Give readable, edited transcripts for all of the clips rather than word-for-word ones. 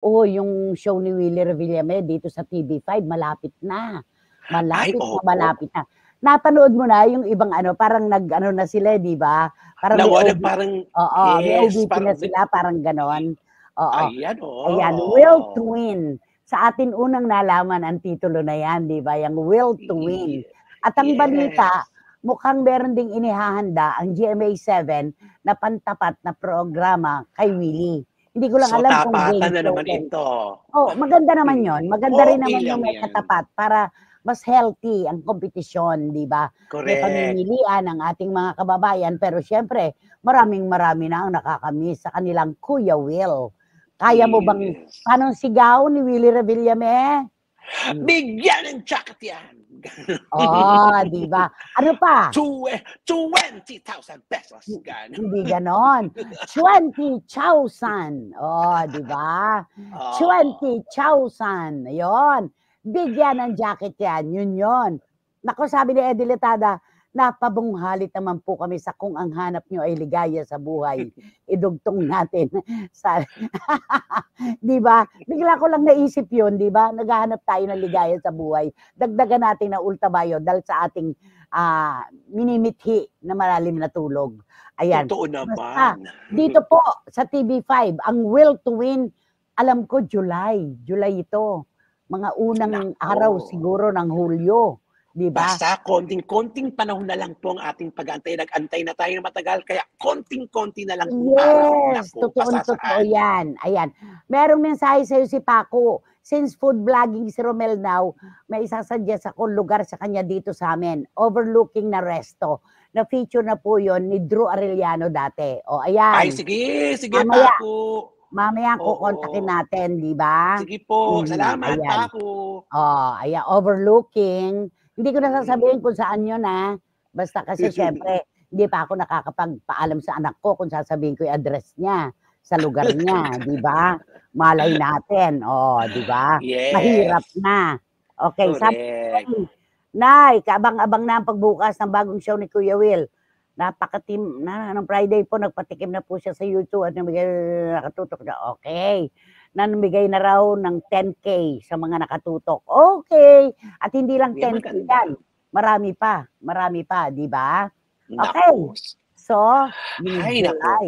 Oo, yung show ni Willie Revillame dito sa TV5 malapit na. Ay, opo. Malapit na. Napanood mo na yung ibang ano, parang nag-ano na sila, 'di ba? Parang may Nawalan OB parang oo, may yes, OBT na parang sila, parang gano'n. Oo. ayan, Ayan, Will to oo. Win. Sa atin unang nalaman ang titulo na 'yan, 'di ba? Yang Will to Win. At ang balita, Yes. mukhang meron ding inihahanda ang GMA7 na pantapat na programa kay Willie. Hindi ko lang So, alam kung tapatan game na show naman din. ito. Oh, maganda naman 'yon. Maganda rin Okey naman yung lang may 'yan. katapat para mas healthy ang kompetisyon, 'di ba? May Correct. pamimilian ang ating mga kababayan pero siyempre maraming-marami na ang nakaka-miss sa kanilang Kuya Will. Kaya mo bang Yes. paanong sigaw ni Willie Revillame? Bigyan ng jacket 'yan. Oh, 'di ba? Ano pa? ₱20,000 gano'n. Hindi gano'n. 20,000. Oh, 'di ba? Oo. 20,000. Ayun. Bigyan ng jacket 'yan, yun yun. Naku, sabi ni Eddie Letada, napabunghalit naman po kami sa kung ang hanap niyo ay ligaya sa buhay. Idugtong natin sa 'di ba? Bigla ko lang naisip yun, 'di ba? Naghahanap tayo ng ligaya sa buhay. Dagdagan natin ng ultrabayo dahil sa ating minimithi na malalim na tulog. Ayan. Totoo naman. Basta, dito po sa TV5, ang Will to Win, alam ko July. July ito. Mga unang Naku. araw siguro ng Hulyo, 'di ba? Basta konting-konting panahon na lang po ang ating pag-aantay. Nag-antay na tayo ng matagal kaya konting-konti na lang pong araw. Yes, Naku, totoong-totoo pasasaan. 'yan. Ayan. Merong mensahe sa'yo si Paco. Since food vlogging si Romel now, may isa-suggest ako lugar sa kanya dito sa amin, overlooking na resto. Na-feature na po 'yon ni Drew Arellano dati. O Ay ayan, sige, sige mamaya Paco. mamaya kokontakin Oo. natin, 'di ba? Sige po, salamat Ayan. Paco. Oh, ayan, overlooking. Hindi ko na sasabihin kung saan 'yun, basta kasi siyempre hindi pa ako nakakapagpaalam sa anak ko kung sasabihin ko yung address niya, sa lugar niya, 'di ba? Malay natin, oh, 'di ba? Mahirap Yes, na. Okay, sabi ni correct. Nay, "Nay, kaabang-abang na ang pagbukas ng bagong show ni Kuya Will. Napakatim na nung Friday po nagpatikim na po siya sa YouTube at namigay nakatutok na." Okay. Namigay na raw ng 10K sa mga nakatutok. Okay. At hindi lang Yan 10K maganda. yan. Marami pa, 'di ba? Okay. Naku. So, yung Ay naku. July.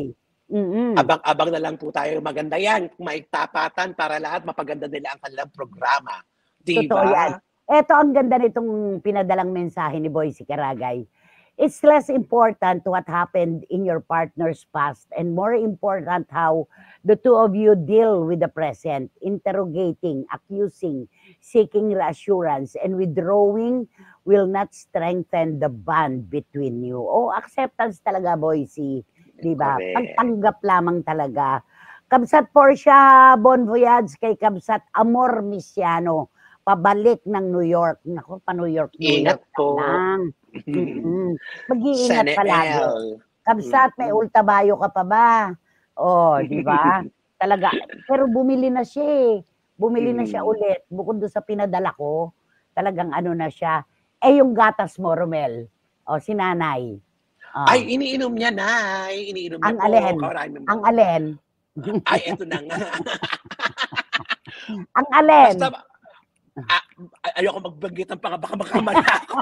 Mm. Abang-abang na lang po tayo. Maganda yan, may tapatan para lahat mapaganda nila ang kanilang programa, 'di Totoo yan. ba? Eto ang ganda nitong pinadalang mensahe ni Boycie Caragay. It's less important what happened in your partner's past and more important how the two of you deal with the present, interrogating, accusing, seeking reassurance, and withdrawing will not strengthen the bond between you. Oh, acceptance talaga, Boycie. 'Di ba? Correct. Pagtanggap lamang talaga. Kabsat Portia Bon Voyage kay Kabsat Amor Misiano, pabalik ng New York. Naku, pa-New York, New Ingat York ka po. lang. Mag-iingat Sana palagi. all. Kabsat, may ultabayo ka pa ba? Oh, 'di ba? Talaga, pero bumili na siya, Bumili na siya Mm. ulit bukod dun sa pinadala ko, talagang ano na siya. Eh, yung gatas mo, Romel, oh, si nanay, Ay, oh, iniinom niya, Nay. Iniinom niya ang po. alin? Maraming Ang alin? ay, eto na nga. Ang alin? Basta ah, ayoko magbanggit ng baka makamali ako.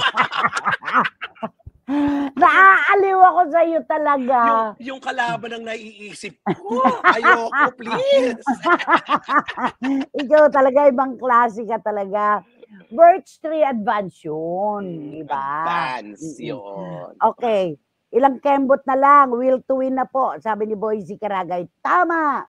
Naaaliw ako sa'yo talaga. Yung kalaban ang naiisip ko. Ayoko, please. Ikaw talaga, ibang klase ka talaga. Birch tree advance yun, di ba? Advance, yun. Okay, ilang kembot na lang, will to win na po, sabi ni Boycie Caragay. Tama!